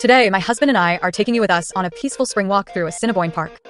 Today, my husband and I are taking you with us on a peaceful spring walk through Assiniboine Park.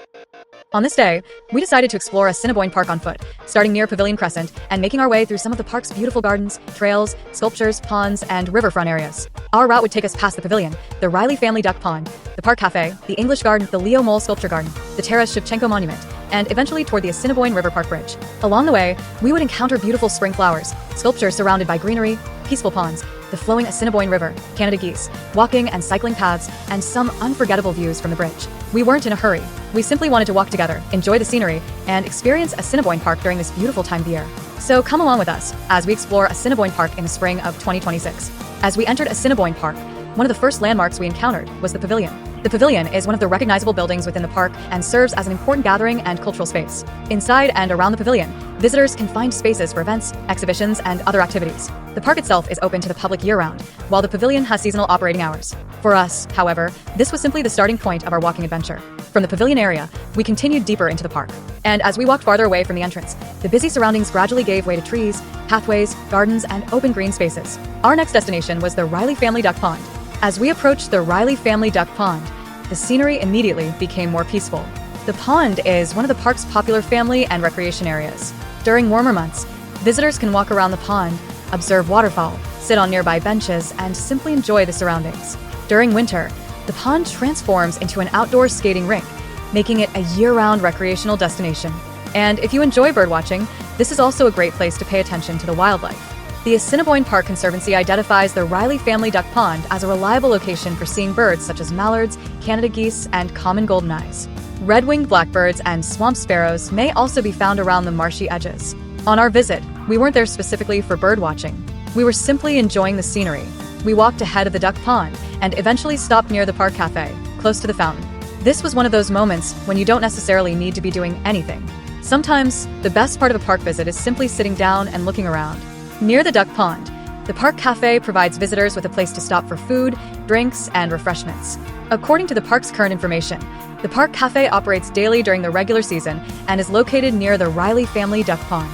On this day, we decided to explore Assiniboine Park on foot, starting near Pavilion Crescent and making our way through some of the park's beautiful gardens, trails, sculptures, ponds, and riverfront areas. Our route would take us past the Pavilion, the Riley Family Duck Pond, the Park Café, the English Garden, the Leo Mol Sculpture Garden, the Taras Shevchenko Monument, and eventually toward the Assiniboine River Park Bridge. Along the way, we would encounter beautiful spring flowers, sculptures surrounded by greenery, peaceful ponds, the flowing Assiniboine River, Canada geese, walking and cycling paths, and some unforgettable views from the bridge. We weren't in a hurry. We simply wanted to walk together, enjoy the scenery, and experience Assiniboine Park during this beautiful time of year. So come along with us as we explore Assiniboine Park in the spring of 2026. As we entered Assiniboine Park, one of the first landmarks we encountered was the Pavilion. The Pavilion is one of the recognizable buildings within the park and serves as an important gathering and cultural space. Inside and around the Pavilion, visitors can find spaces for events, exhibitions, and other activities. The park itself is open to the public year-round, while the Pavilion has seasonal operating hours. For us, however, this was simply the starting point of our walking adventure. From the Pavilion area, we continued deeper into the park. And as we walked farther away from the entrance, the busy surroundings gradually gave way to trees, pathways, gardens, and open green spaces. Our next destination was the Riley Family Duck Pond. As we approached the Riley Family Duck Pond, the scenery immediately became more peaceful. The pond is one of the park's popular family and recreation areas. During warmer months, visitors can walk around the pond, observe waterfowl, sit on nearby benches, and simply enjoy the surroundings. During winter, the pond transforms into an outdoor skating rink, making it a year-round recreational destination. And if you enjoy birdwatching, this is also a great place to pay attention to the wildlife. The Assiniboine Park Conservancy identifies the Riley Family Duck Pond as a reliable location for seeing birds such as mallards, Canada geese, and common goldeneyes. Red-winged blackbirds and swamp sparrows may also be found around the marshy edges. On our visit, we weren't there specifically for birdwatching. We were simply enjoying the scenery. We walked ahead of the duck pond and eventually stopped near the Park Café, close to the fountain. This was one of those moments when you don't necessarily need to be doing anything. Sometimes, the best part of a park visit is simply sitting down and looking around. Near the duck pond, the Park Café provides visitors with a place to stop for food, drinks, and refreshments. According to the park's current information, the Park Café operates daily during the regular season and is located near the Riley Family Duck Pond.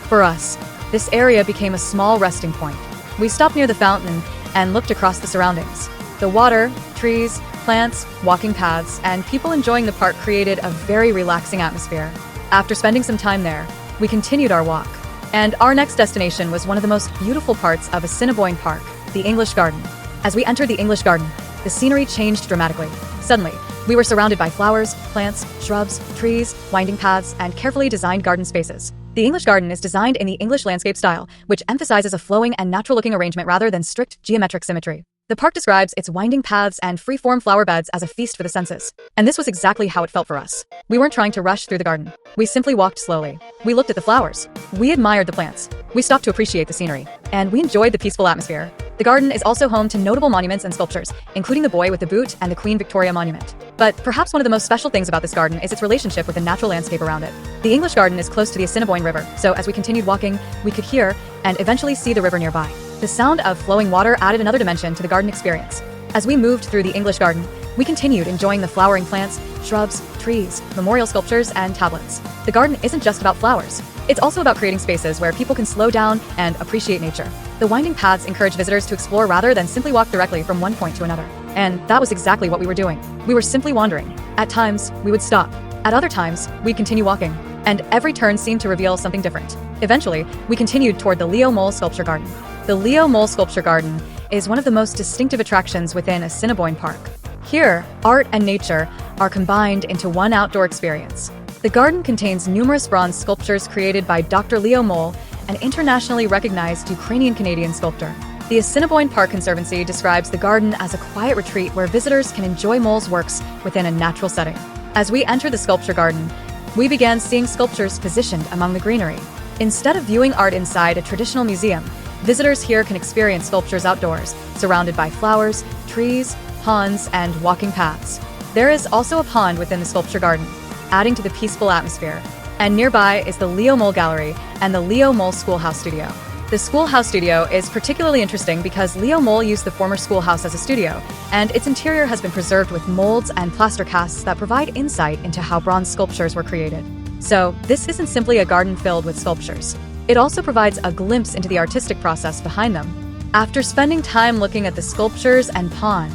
For us, this area became a small resting point. We stopped near the fountain and looked across the surroundings. The water, trees, plants, walking paths, and people enjoying the park created a very relaxing atmosphere. After spending some time there, we continued our walk. And our next destination was one of the most beautiful parts of Assiniboine Park, the English Garden. As we entered the English Garden, the scenery changed dramatically. Suddenly, we were surrounded by flowers, plants, shrubs, trees, winding paths, and carefully designed garden spaces. The English Garden is designed in the English landscape style, which emphasizes a flowing and natural-looking arrangement rather than strict geometric symmetry. The park describes its winding paths and free-form flower beds as a feast for the senses. And this was exactly how it felt for us. We weren't trying to rush through the garden. We simply walked slowly. We looked at the flowers. We admired the plants. We stopped to appreciate the scenery. And we enjoyed the peaceful atmosphere. The garden is also home to notable monuments and sculptures, including the Boy with the Boot and the Queen Victoria Monument. But perhaps one of the most special things about this garden is its relationship with the natural landscape around it. The English Garden is close to the Assiniboine River, so as we continued walking, we could hear and eventually see the river nearby. The sound of flowing water added another dimension to the garden experience. As we moved through the English Garden, we continued enjoying the flowering plants, shrubs, trees, memorial sculptures, and tablets. The garden isn't just about flowers. It's also about creating spaces where people can slow down and appreciate nature. The winding paths encourage visitors to explore rather than simply walk directly from one point to another. And that was exactly what we were doing. We were simply wandering. At times, we would stop. At other times, we'd continue walking. And every turn seemed to reveal something different. Eventually, we continued toward the Leo Mol Sculpture Garden. The Leo Mol Sculpture Garden is one of the most distinctive attractions within Assiniboine Park. Here, art and nature are combined into one outdoor experience. The garden contains numerous bronze sculptures created by Dr. Leo Mol, an internationally recognized Ukrainian-Canadian sculptor. The Assiniboine Park Conservancy describes the garden as a quiet retreat where visitors can enjoy Mol's works within a natural setting. As we entered the sculpture garden, we began seeing sculptures positioned among the greenery. Instead of viewing art inside a traditional museum, visitors here can experience sculptures outdoors, surrounded by flowers, trees, ponds, and walking paths. There is also a pond within the sculpture garden, adding to the peaceful atmosphere. And nearby is the Leo Mol Gallery and the Leo Mol Schoolhouse Studio. The Schoolhouse Studio is particularly interesting because Leo Mol used the former schoolhouse as a studio, and its interior has been preserved with molds and plaster casts that provide insight into how bronze sculptures were created. So, this isn't simply a garden filled with sculptures. It also provides a glimpse into the artistic process behind them. After spending time looking at the sculptures and pond,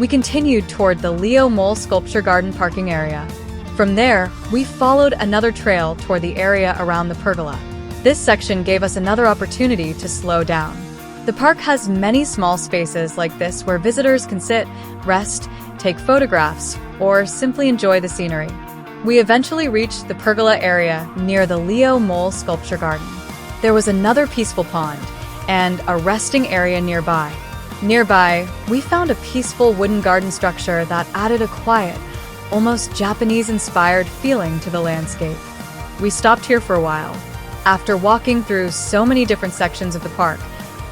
we continued toward the Leo Mol Sculpture Garden parking area. From there, we followed another trail toward the area around the pergola. This section gave us another opportunity to slow down. The park has many small spaces like this where visitors can sit, rest, take photographs, or simply enjoy the scenery. We eventually reached the pergola area near the Leo Mol Sculpture Garden. There was another peaceful pond and a resting area nearby. Nearby, we found a peaceful wooden garden structure that added a quiet, almost Japanese-inspired feeling to the landscape. We stopped here for a while. After walking through so many different sections of the park,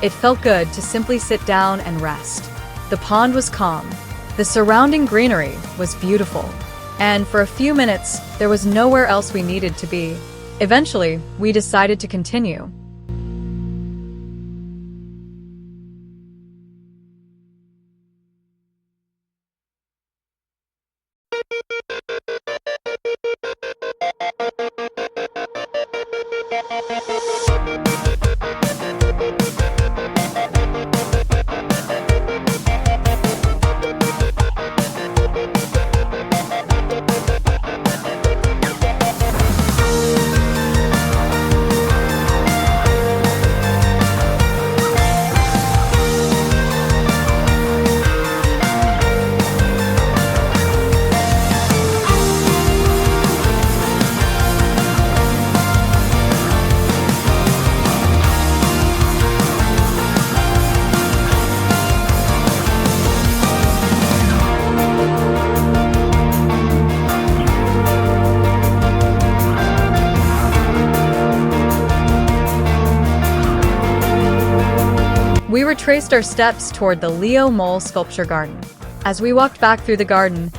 it felt good to simply sit down and rest. The pond was calm. The surrounding greenery was beautiful. And for a few minutes, there was nowhere else we needed to be. Eventually, we decided to continue. We retraced our steps toward the Leo Mol Sculpture Garden. As we walked back through the garden,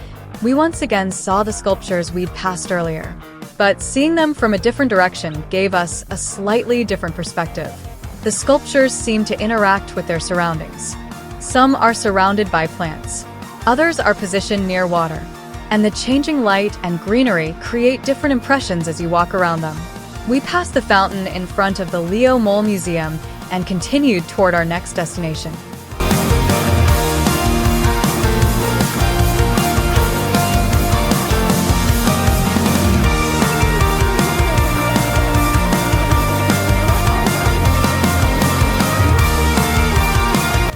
we once again saw the sculptures we'd passed earlier. But seeing them from a different direction gave us a slightly different perspective. The sculptures seem to interact with their surroundings. Some are surrounded by plants. Others are positioned near water. And the changing light and greenery create different impressions as you walk around them. We passed the fountain in front of the Leo Mol Museum and continued toward our next destination.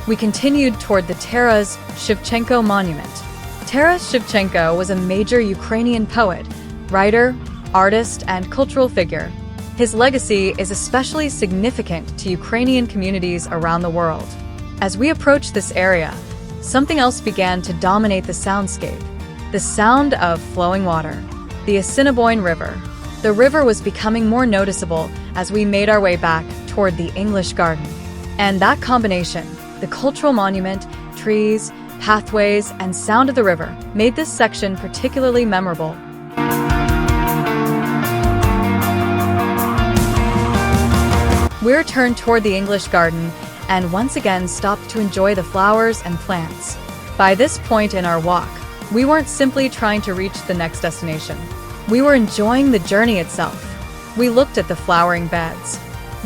We continued toward the Taras Shevchenko monument. Taras Shevchenko was a major Ukrainian poet, writer, artist, and cultural figure. His legacy is especially significant to Ukrainian communities around the world. As we approached this area, something else began to dominate the soundscape: the sound of flowing water. The Assiniboine River. The river was becoming more noticeable as we made our way back toward the English Garden. And that combination, the cultural monument, trees, pathways, and sound of the river, made this section particularly memorable. We returned toward the English Garden and once again stopped to enjoy the flowers and plants. By this point in our walk, we weren't simply trying to reach the next destination. We were enjoying the journey itself. We looked at the flowering beds.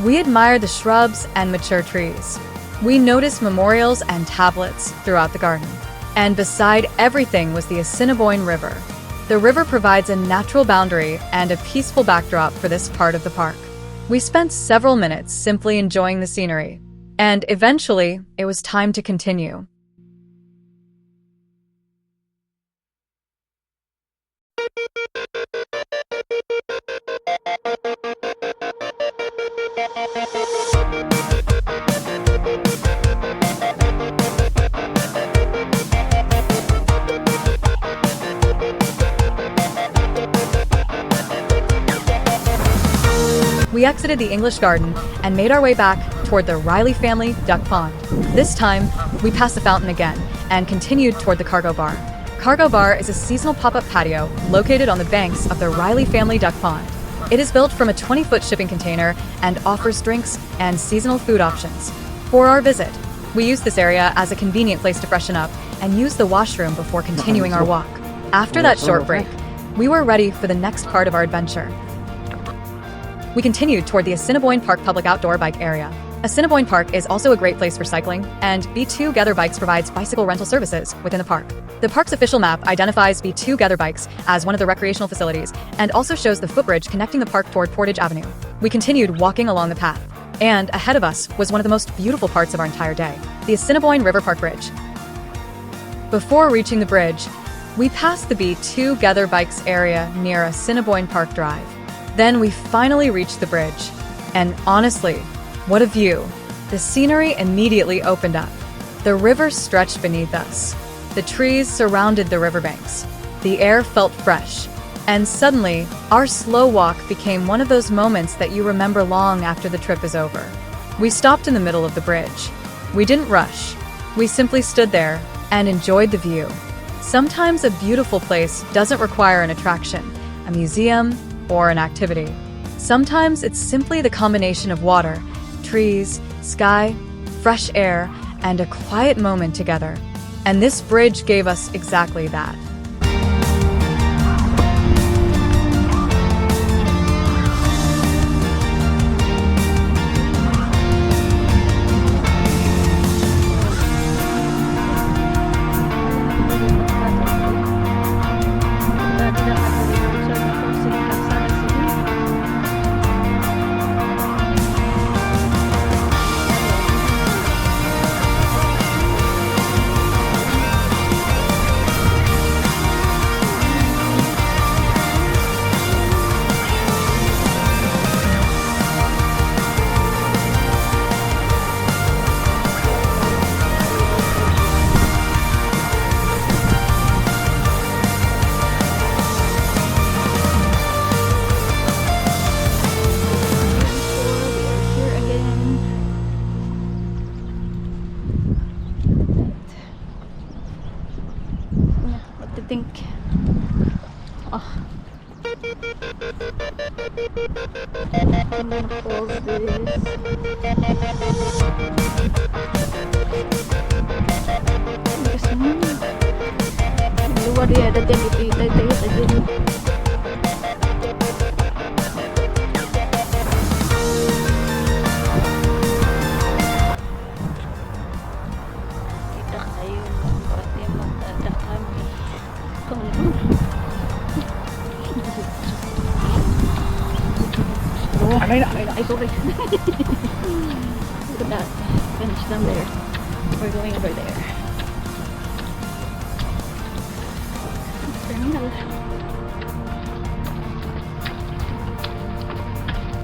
We admired the shrubs and mature trees. We noticed memorials and tablets throughout the garden. And beside everything was the Assiniboine River. The river provides a natural boundary and a peaceful backdrop for this part of the park. We spent several minutes simply enjoying the scenery, and eventually, it was time to continue. We exited the English Garden and made our way back toward the Riley family duck pond. This time, we passed the fountain again and continued toward the Cargo Bar. Cargo Bar is a seasonal pop-up patio located on the banks of the Riley family duck pond. It is built from a 20-foot shipping container and offers drinks and seasonal food options. For our visit, we used this area as a convenient place to freshen up and use the washroom before continuing our walk. After that short break, we were ready for the next part of our adventure. We continued toward the Assiniboine Park public outdoor bike area. Assiniboine Park is also a great place for cycling, and B2 Gather Bikes provides bicycle rental services within the park. The park's official map identifies B2 Gather Bikes as one of the recreational facilities and also shows the footbridge connecting the park toward Portage Avenue. We continued walking along the path, and ahead of us was one of the most beautiful parts of our entire day, the Assiniboine River Park Bridge. Before reaching the bridge, we passed the B2 Gather Bikes area near Assiniboine Park Drive. Then we finally reached the bridge, and honestly, what a view! The scenery immediately opened up. The river stretched beneath us. The trees surrounded the riverbanks. The air felt fresh. And suddenly, our slow walk became one of those moments that you remember long after the trip is over. We stopped in the middle of the bridge. We didn't rush. We simply stood there and enjoyed the view. Sometimes a beautiful place doesn't require an attraction, a museum, or an activity. Sometimes it's simply the combination of water, trees, sky, fresh air, and a quiet moment together. And this bridge gave us exactly that. Think. Oh. I'm gonna pause this. Kasi luar dia ada tadi I sorry. Look at that. Finish them there. We're going over there.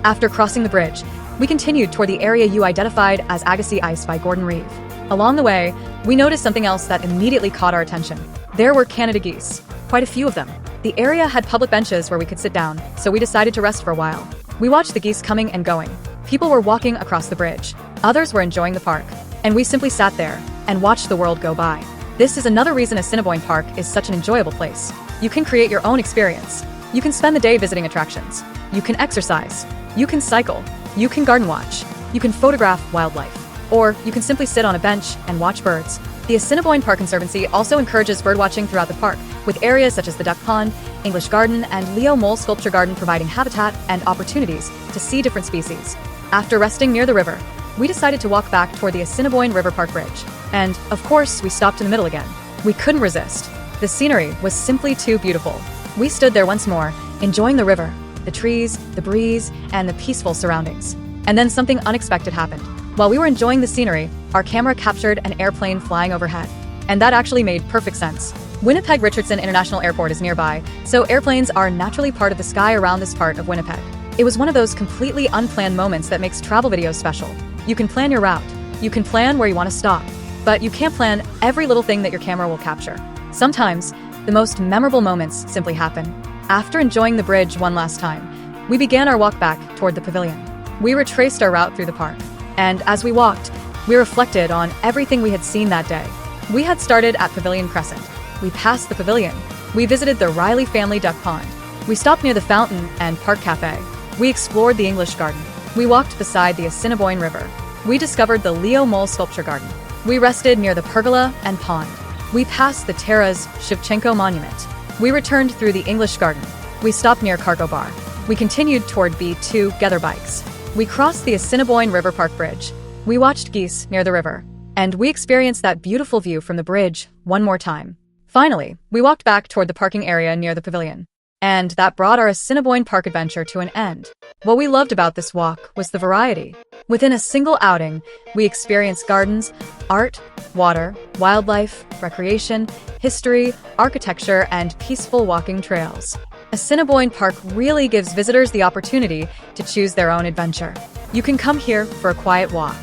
After crossing the bridge, we continued toward the area you identified as Agassiz Ice by Gordon Reeve. Along the way, we noticed something else that immediately caught our attention. There were Canada geese, quite a few of them. The area had public benches where we could sit down, so we decided to rest for a while. We watched the geese coming and going. People were walking across the bridge. Others were enjoying the park. And we simply sat there and watched the world go by. This is another reason Assiniboine Park is such an enjoyable place. You can create your own experience. You can spend the day visiting attractions. You can exercise. You can cycle. You can garden watch. You can photograph wildlife. Or you can simply sit on a bench and watch birds. The Assiniboine Park Conservancy also encourages birdwatching throughout the park, with areas such as the Duck Pond, English Garden, and Leo Mol Sculpture Garden providing habitat and opportunities to see different species. After resting near the river, we decided to walk back toward the Assiniboine River Park Bridge. And, of course, we stopped in the middle again. We couldn't resist. The scenery was simply too beautiful. We stood there once more, enjoying the river, the trees, the breeze, and the peaceful surroundings. And then something unexpected happened. While we were enjoying the scenery, our camera captured an airplane flying overhead. And that actually made perfect sense. Winnipeg Richardson International Airport is nearby, so airplanes are naturally part of the sky around this part of Winnipeg. It was one of those completely unplanned moments that makes travel videos special. You can plan your route, you can plan where you want to stop, but you can't plan every little thing that your camera will capture. Sometimes, the most memorable moments simply happen. After enjoying the bridge one last time, we began our walk back toward the pavilion. We retraced our route through the park, and as we walked, we reflected on everything we had seen that day. We had started at Pavilion Crescent. We passed the pavilion. We visited the Riley family duck pond. We stopped near the fountain and Park Café. We explored the English Garden. We walked beside the Assiniboine River. We discovered the Leo Mol Sculpture Garden. We rested near the pergola and pond. We passed the Taras Shevchenko monument. We returned through the English Garden. We stopped near Cargo Bar. We continued toward B2 Gather Bikes. We crossed the Assiniboine River Park Bridge. We watched geese near the river, and we experienced that beautiful view from the bridge one more time. Finally, we walked back toward the parking area near the pavilion, and that brought our Assiniboine Park adventure to an end. What we loved about this walk was the variety. Within a single outing, we experienced gardens, art, water, wildlife, recreation, history, architecture, and peaceful walking trails. Assiniboine Park really gives visitors the opportunity to choose their own adventure. You can come here for a quiet walk.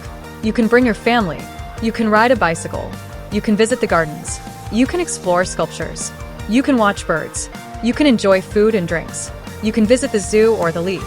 You can bring your family. You can ride a bicycle. You can visit the gardens. You can explore sculptures. You can watch birds. You can enjoy food and drinks. You can visit the zoo or the Leaf.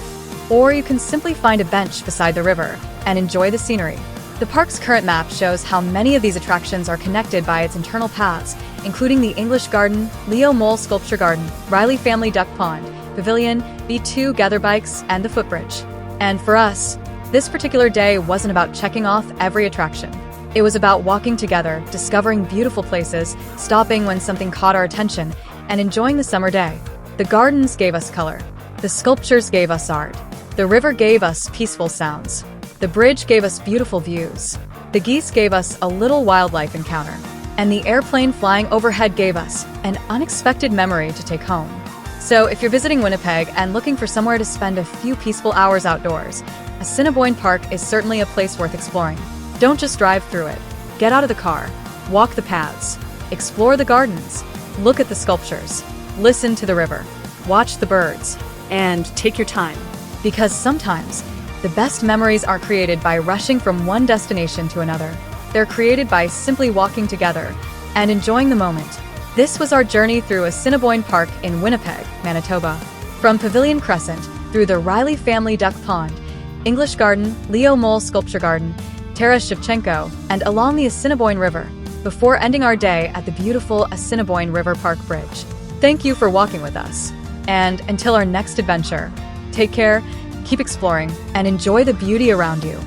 Or you can simply find a bench beside the river and enjoy the scenery. The park's current map shows how many of these attractions are connected by its internal paths, including the English Garden, Leo Mol Sculpture Garden, Riley Family Duck Pond, Pavilion, B2 Gather Bikes, and the Footbridge. And for us, this particular day wasn't about checking off every attraction. It was about walking together, discovering beautiful places, stopping when something caught our attention, and enjoying the summer day. The gardens gave us color. The sculptures gave us art. The river gave us peaceful sounds. The bridge gave us beautiful views. The geese gave us a little wildlife encounter. And the airplane flying overhead gave us an unexpected memory to take home. So if you're visiting Winnipeg and looking for somewhere to spend a few peaceful hours outdoors, Assiniboine Park is certainly a place worth exploring. Don't just drive through it. Get out of the car, walk the paths, explore the gardens, look at the sculptures, listen to the river, watch the birds, and take your time. Because sometimes, the best memories aren't created by rushing from one destination to another. They're created by simply walking together and enjoying the moment. This was our journey through Assiniboine Park in Winnipeg, Manitoba. From Pavilion Crescent, through the Riley Family Duck Pond, English Garden, Leo Mol Sculpture Garden, Taras Shevchenko, and along the Assiniboine River, before ending our day at the beautiful Assiniboine River Park Bridge. Thank you for walking with us. And until our next adventure, take care, keep exploring, and enjoy the beauty around you.